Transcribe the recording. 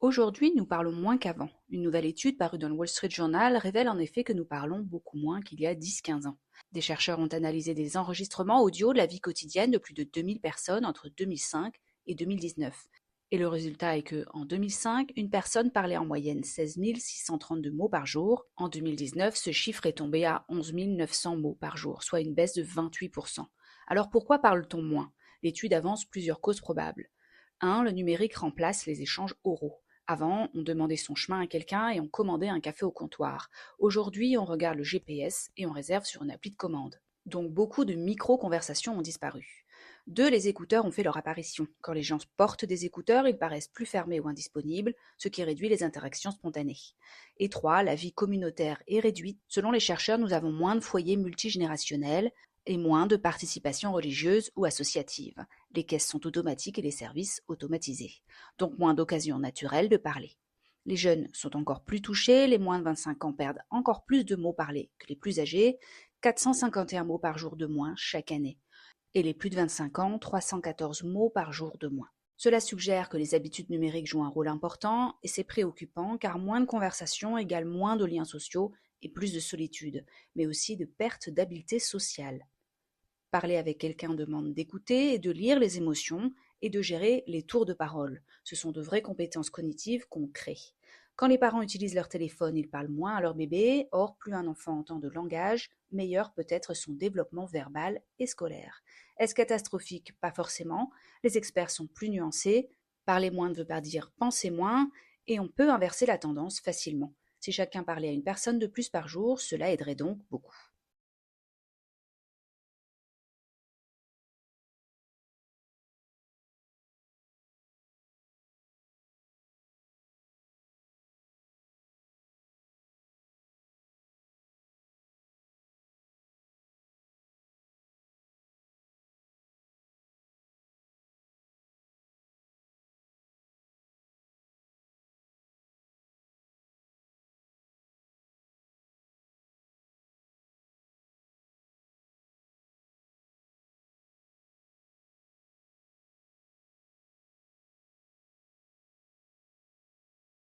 Aujourd'hui, nous parlons moins qu'avant. Une nouvelle étude parue dans le Wall Street Journal révèle en effet que nous parlons beaucoup moins qu'il y a 10-15 ans. Des chercheurs ont analysé des enregistrements audio de la vie quotidienne de plus de 2000 personnes entre 2005 et 2019. Et le résultat est que, en 2005, une personne parlait en moyenne 16 632 mots par jour. En 2019, ce chiffre est tombé à 11 900 mots par jour, soit une baisse de 28%. Alors pourquoi parle-t-on moins? L'étude avance plusieurs causes probables. 1. Le numérique remplace les échanges oraux. Avant, on demandait son chemin à quelqu'un et on commandait un café au comptoir. Aujourd'hui, on regarde le GPS et on réserve sur une appli de commande. Donc beaucoup de micro-conversations ont disparu. 2. Les écouteurs ont fait leur apparition. Quand les gens portent des écouteurs, ils paraissent plus fermés ou indisponibles, ce qui réduit les interactions spontanées. Et 3. La vie communautaire est réduite. Selon les chercheurs, nous avons moins de foyers multigénérationnels et moins de participation religieuse ou associative. Les caisses sont automatiques et les services automatisés. Donc moins d'occasions naturelles de parler. Les jeunes sont encore plus touchés, les moins de 25 ans perdent encore plus de mots parlés que les plus âgés, 451 mots par jour de moins chaque année. Et les plus de 25 ans, 314 mots par jour de moins. Cela suggère que les habitudes numériques jouent un rôle important et c'est préoccupant car moins de conversations égale moins de liens sociaux et plus de solitude, mais aussi de perte d'habileté sociale. Parler avec quelqu'un demande d'écouter et de lire les émotions et de gérer les tours de parole. Ce sont de vraies compétences cognitives qu'on crée. Quand les parents utilisent leur téléphone, ils parlent moins à leur bébé. Or, plus un enfant entend de langage, meilleur peut être son développement verbal et scolaire. Est-ce catastrophique? Pas forcément. Les experts sont plus nuancés. Parler moins ne veut pas dire penser moins, et on peut inverser la tendance facilement. Si chacun parlait à une personne de plus par jour, cela aiderait donc beaucoup.